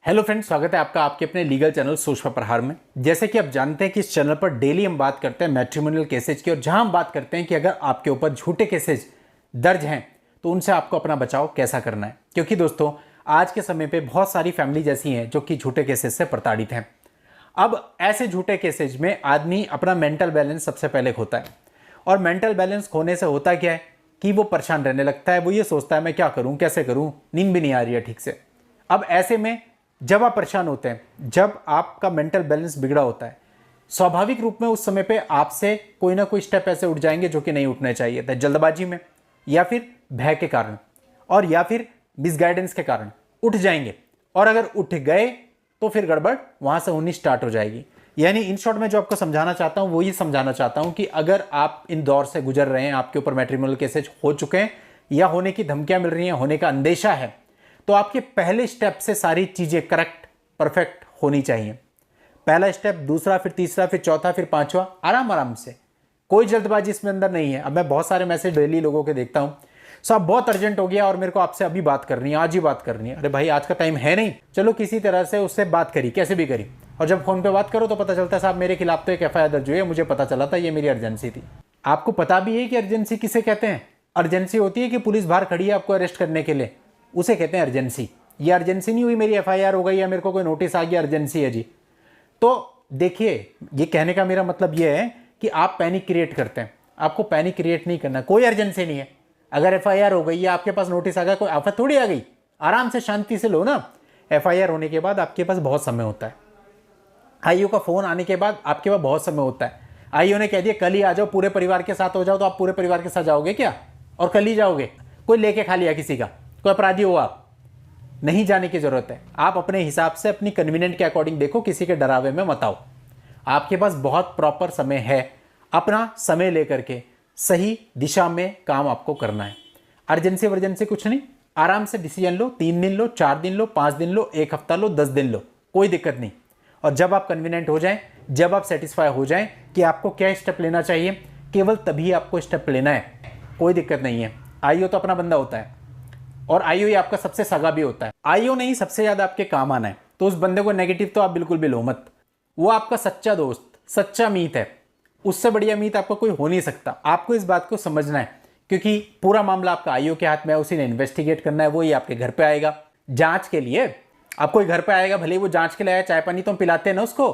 Hello friends, स्वागत है आपका आपके अपने लीगल चैनल सोच पर प्रहार में। जैसे कि आप जानते हैं कि इस चैनल पर डेली हम बात करते हैं मैट्रिमोनियल केसेज की, और जहां हम बात करते हैं कि अगर आपके ऊपर झूठे केसेज दर्ज हैं तो उनसे आपको अपना बचाव कैसा करना है। क्योंकि दोस्तों, आज के समय पे बहुत सारी फैमिली जैसी हैं जो कि झूठे केसेज से प्रताड़ित हैं। अब ऐसे झूठे केसेज में आदमी अपना मेंटल बैलेंस सबसे पहले खोता है, और मेंटल बैलेंस खोने से होता क्या है कि वो परेशान रहने लगता है। वो ये सोचता है मैं क्या करूं, कैसे करूं, नींद भी नहीं आ रही है ठीक से। अब ऐसे में जब आप परेशान होते हैं, जब आपका मेंटल बैलेंस बिगड़ा होता है, स्वाभाविक रूप में उस समय पे आपसे कोई ना कोई स्टेप ऐसे उठ जाएंगे जो कि नहीं उठने चाहिए थे, जल्दबाजी में या फिर भय के कारण और या फिर मिसगाइडेंस के कारण उठ जाएंगे। और अगर उठ गए तो फिर गड़बड़ वहां से होनी स्टार्ट हो जाएगी। यानी इन शॉर्ट में जो आपको समझाना चाहता हूं वो ये समझाना चाहता हूं कि अगर आप इन दौर से गुजर रहे हैं, आपके ऊपर मैट्रिमोनियल केसेज हो चुके हैं या होने की धमकियां मिल रही हैं, होने का अंदेशा है, तो आपके पहले स्टेप से सारी चीजें करेक्ट परफेक्ट होनी चाहिए। पहला स्टेप, दूसरा, फिर तीसरा, फिर चौथा, फिर पांचवा, आराम आराम से, कोई जल्दबाजी इसमें अंदर नहीं है। अब मैं बहुत सारे मैसेज डेली लोगों के देखता हूं, सब बहुत अर्जेंट हो गया और मेरे को आपसे अभी बात करनी है, आज ही बात करनी है। अरे भाई, आज का टाइम है नहीं, चलो किसी तरह से उससे बात करी, कैसे भी करी, और जब फोन पे बात करो तो पता चलता है साहब मेरे खिलाफ तो एक एफआईआर दर्ज हुई है, मुझे पता चला था, ये मेरी अर्जेंसी थी। आपको पता भी है कि अर्जेंसी किसे कहते हैं? अर्जेंसी होती है कि पुलिस बाहर खड़ी है आपको अरेस्ट करने के लिए, उसे कहते हैं अर्जेंसी। ये अर्जेंसी नहीं हुई मेरी एफआईआर हो गई या मेरे को कोई नोटिस आ गया, अर्जेंसी है जी। तो देखिए, ये कहने का मेरा मतलब ये है कि आप पैनिक क्रिएट करते हैं। आपको पैनिक क्रिएट नहीं करना, कोई अर्जेंसी नहीं है। अगर एफआईआर हो गई या आपके पास नोटिस आ गया, कोई आफत थोड़ी आ गई। आराम से शांति से लो ना। एफआईआर होने के बाद आपके पास बहुत समय होता है, आईओ का फोन आने के बाद आपके पास बहुत समय होता है। आईओ ने कह दिया कल ही आ जाओ, पूरे परिवार के साथ हो जाओ, तो आप पूरे परिवार के साथ जाओगे क्या? और कल ही जाओगे? कोई लेके खा लिया किसी का, कोई अपराधी हो आप? नहीं जाने की जरूरत है। आप अपने हिसाब से अपनी कन्वीनियंट के अकॉर्डिंग देखो, किसी के डरावे में मत आओ। आपके पास बहुत प्रॉपर समय है, अपना समय लेकर के सही दिशा में काम आपको करना है। अर्जेंसी वर्जेंसी कुछ नहीं, आराम से डिसीजन लो। 3 दिन लो, 4 दिन लो, 5 दिन लो, 1 हफ्ता लो, 10 दिन लो, कोई दिक्कत नहीं। और जब आप कन्वीनियंट हो जाएं, जब आप सेटिस्फाई हो जाएं कि आपको क्या स्टेप लेना चाहिए, केवल तभी आपको स्टेप लेना है, कोई दिक्कत नहीं है। आईओ तो अपना बंदा होता है, और आईओ ही आपका सबसे सगा भी होता है। आईओ नहीं सबसे ज्यादा आपके काम आना है, तो उस बंदे को नेगेटिव तो आप बिल्कुल भी लो मत। वो आपका सच्चा दोस्त, सच्चा मीत है। उससे बढ़िया मीत आपका कोई हो नहीं सकता। आपको इस बात को समझना है, क्योंकि पूरा मामला आपका आईओ के हाथ में है। उसी ने इन्वेस्टिगेट करना है। वो ही आपके घर पे आएगा जांच के लिए। आप कोई घर पे आएगा, भले ही वो जांच के लिए आया, चाय पानी तो हम पिलाते हैं ना उसको,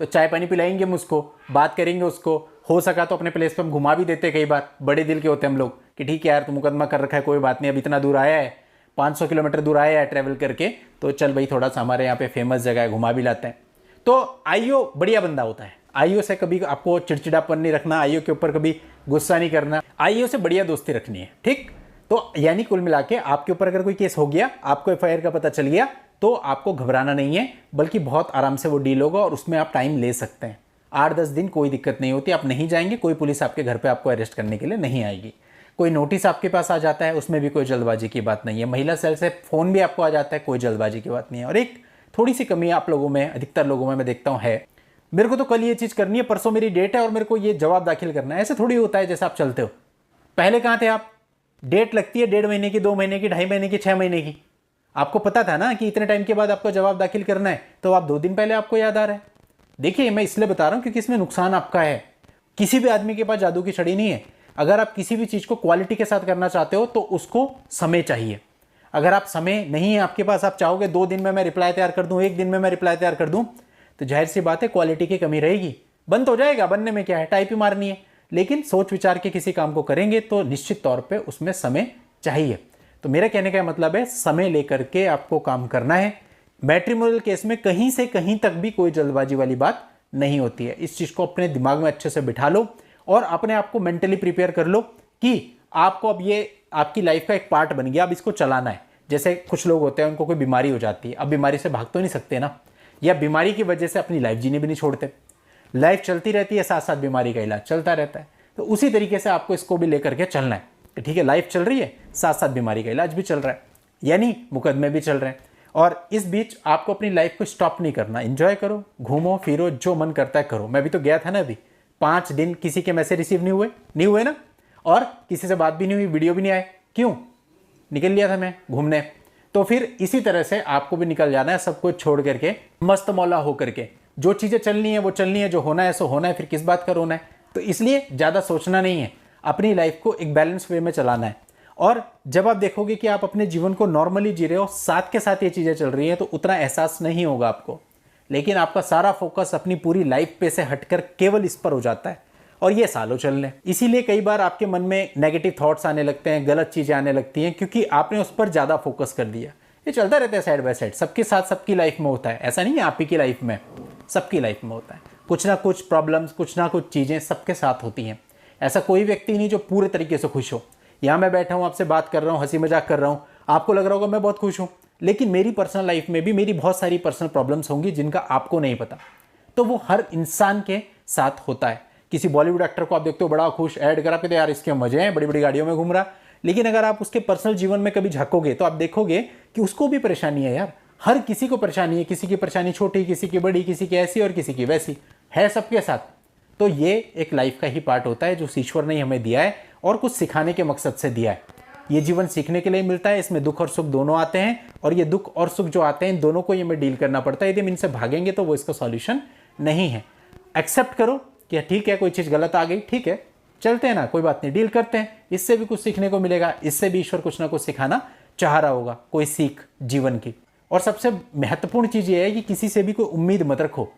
तो चाय पानी पिलाएंगे हम उसको, बात करेंगे उसको। हो सका तो अपने प्लेस पे हम घुमा भी देते हैं। कई बार बड़े दिल के होते हैं हम लोग कि ठीक है यार, तू मुकदमा कर रखा है, कोई बात नहीं, अब इतना दूर आया है, 500 किलोमीटर दूर आया है ट्रैवल करके, तो चल भाई थोड़ा सा हमारे यहाँ पे फेमस जगह है, घुमा भी लाते हैं। तो आईओ बढ़िया बंदा होता है। आईओ से कभी आपको चिड़चिड़ापन नहीं रखना, आईओ के ऊपर कभी गुस्सा नहीं करना, आईओ से बढ़िया दोस्ती रखनी है, ठीक। तो यानी कुल मिला के आपके ऊपर अगर कोई केस हो गया, आपको एफआईआर का पता चल गया, तो आपको घबराना नहीं है, बल्कि बहुत आराम से वो डील होगा, और उसमें आप टाइम ले सकते हैं। 8-10 दिन कोई दिक्कत नहीं होती। आप नहीं जाएंगे, कोई पुलिस आपके घर पे आपको अरेस्ट करने के लिए नहीं आएगी। कोई नोटिस आपके पास आ जाता है, उसमें भी कोई जल्दबाजी की बात नहीं है। महिला सेल से फोन भी आपको आ जाता है, कोई जल्दबाजी की बात नहीं है। और एक थोड़ी सी कमी आप लोगों में, अधिकतर लोगों में मैं देखता हूँ है, मेरे को तो कल ये चीज़ करनी है, परसों मेरी डेट है और मेरे को ये जवाब दाखिल करना है। ऐसे थोड़ी होता है जैसे आप चलते हो। पहले कहाँ थे आप? डेट लगती है 1.5 महीने की, 2 महीने की, 2.5 महीने की, 6 महीने की। आपको पता था ना कि इतने टाइम के बाद आपको जवाब दाखिल करना है, तो आप 2 दिन पहले आपको याद आ रहा है। देखिए, मैं इसलिए बता रहा हूं क्योंकि इसमें नुकसान आपका है। किसी भी आदमी के पास जादू की छड़ी नहीं है। अगर आप किसी भी चीज को क्वालिटी के साथ करना चाहते हो तो उसको समय चाहिए। अगर आप समय नहीं है आपके पास, आप चाहोगे 2 दिन में मैं रिप्लाई तैयार कर दूं, 1 दिन में मैं रिप्लाई तैयार कर दूं, तो जाहिर सी बात है क्वालिटी की कमी रहेगी। बंद हो जाएगा, बनने में क्या है, टाइप ही मारनी है। लेकिन सोच विचार के किसी काम को करेंगे तो निश्चित तौर पर उसमें समय चाहिए। तो मेरा कहने का मतलब है, समय लेकर के आपको काम करना है। मैट्रिमोनियल केस में कहीं से कहीं तक भी कोई जल्दबाजी वाली बात नहीं होती है। इस चीज को अपने दिमाग में अच्छे से बिठा लो और अपने आप को मेंटली प्रिपेयर कर लो कि आपको अब ये आपकी लाइफ का एक पार्ट बन गया, अब इसको चलाना है। जैसे कुछ लोग होते हैं, उनको कोई बीमारी हो जाती है, अब बीमारी से भाग तो नहीं सकते ना, या बीमारी की वजह से अपनी लाइफ जीने भी नहीं छोड़ते। लाइफ चलती रहती है, साथ साथ बीमारी का इलाज चलता रहता है। तो उसी तरीके से आपको इसको भी लेकर के चलना है। ठीक है, लाइफ चल रही है, साथ साथ बीमारी का इलाज भी चल रहा है, यानी मुकदमे भी चल रहे हैं। और इस बीच आपको अपनी लाइफ को स्टॉप नहीं करना। एंजॉय करो, घूमो फिरो, जो मन करता है करो। मैं भी तो गया था ना अभी 5 दिन, किसी के मैसेज रिसीव नहीं हुए ना, और किसी से बात भी नहीं हुई, वीडियो भी नहीं आए। क्यों? निकल लिया था मैं घूमने। तो फिर इसी तरह से आपको भी निकल जाना है सब कुछ छोड़ करके, मस्त मौला होकर के। जो चीज़ें चलनी है वो चलनी है, जो होना है सो होना है, फिर किस बात का रोना है। तो इसलिए ज़्यादा सोचना नहीं है, अपनी लाइफ को एक बैलेंस वे में चलाना है। और जब आप देखोगे कि आप अपने जीवन को नॉर्मली जी रहे हो, साथ के साथ ये चीज़ें चल रही हैं, तो उतना एहसास नहीं होगा आपको। लेकिन आपका सारा फोकस अपनी पूरी लाइफ पे से हटकर केवल इस पर हो जाता है, और ये सालों चल रहे। इसीलिए कई बार आपके मन में नेगेटिव थॉट्स आने लगते हैं, गलत चीज़ें आने लगती हैं, क्योंकि आपने उस पर ज़्यादा फोकस कर दिया। ये चलता रहता है साइड बाय साइड, सबके साथ सबकी लाइफ में होता है। ऐसा नहीं है आप ही की लाइफ में, सबकी लाइफ में होता है। कुछ ना कुछ प्रॉब्लम्स, कुछ ना कुछ चीज़ें सबके साथ होती हैं। ऐसा कोई व्यक्ति नहीं जो पूरे तरीके से खुश हो। यहाँ मैं बैठा हूँ, आपसे बात कर रहा हूँ, हंसी मजाक कर रहा हूँ, आपको लग रहा होगा मैं बहुत खुश हूँ, लेकिन मेरी पर्सनल लाइफ में भी मेरी बहुत सारी पर्सनल प्रॉब्लम्स होंगी जिनका आपको नहीं पता। तो वो हर इंसान के साथ होता है। किसी बॉलीवुड एक्टर को आप देखते हो बड़ा खुश, ऐड करा के यार इसके मजे हैं, बड़ी बड़ी गाड़ियों में घूम रहा, लेकिन अगर आप उसके पर्सनल जीवन में कभी झाँकोगे तो आप देखोगे कि उसको भी परेशानी है यार। हर किसी को परेशानी है, किसी की परेशानी छोटी, किसी की बड़ी, किसी की ऐसी और किसी की वैसी, है सबके साथ। तो ये एक लाइफ का ही पार्ट होता है जो ईश्वर ने हमें दिया है और कुछ सिखाने के मकसद से दिया है। ये जीवन सीखने के लिए मिलता है, इसमें दुख और सुख दोनों आते हैं, और ये दुख और सुख जो आते हैं इन दोनों को ये हमें डील करना पड़ता है। यदि हम इनसे भागेंगे तो वो इसका सॉल्यूशन नहीं है। एक्सेप्ट करो कि ठीक है, कोई चीज़ गलत आ गई, ठीक है, चलते हैं ना, कोई बात नहीं, डील करते हैं, इससे भी कुछ सीखने को मिलेगा, इससे भी ईश्वर कुछ ना कुछ सिखाना चाह रहा होगा, कोई सीख जीवन की। और सबसे महत्वपूर्ण चीज़ ये है कि किसी से भी कोई उम्मीद मत रखो।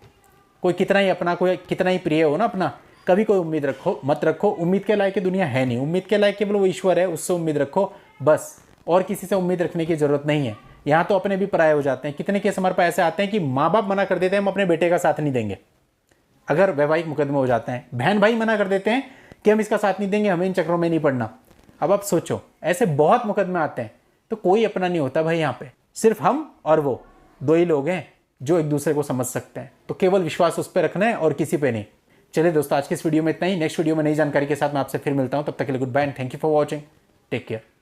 कोई कितना ही अपना, कोई कितना ही प्रिय हो ना अपना, कभी कोई उम्मीद मत रखो। उम्मीद के लायक दुनिया है नहीं, उम्मीद के लायक केवल वो ईश्वर है, उससे उम्मीद रखो बस। और किसी से उम्मीद रखने की जरूरत नहीं है। यहाँ तो अपने भी पराये हो जाते हैं। कितने केस हमारे पास ऐसे आते हैं कि माँ बाप मना कर देते हैं हम अपने बेटे का साथ नहीं देंगे, अगर वैवाहिक मुकदमे हो जाते हैं। बहन भाई मना कर देते हैं कि हम इसका साथ नहीं देंगे, हमें इन चक्रों में नहीं पड़ना। अब आप सोचो, ऐसे बहुत मुकदमे आते हैं। तो कोई अपना नहीं होता भाई, यहाँ पे सिर्फ हम और वो दो ही लोग हैं जो एक दूसरे को समझ सकते हैं। तो केवल विश्वास उस पर रखना है और किसी पे नहीं। चलिए दोस्तों, आज की इस वीडियो में इतना ही। नेक्स्ट वीडियो में नई जानकारी के साथ मैं आपसे फिर मिलता हूं। तब तक के लिए goodbye and thank you for watching. Take care.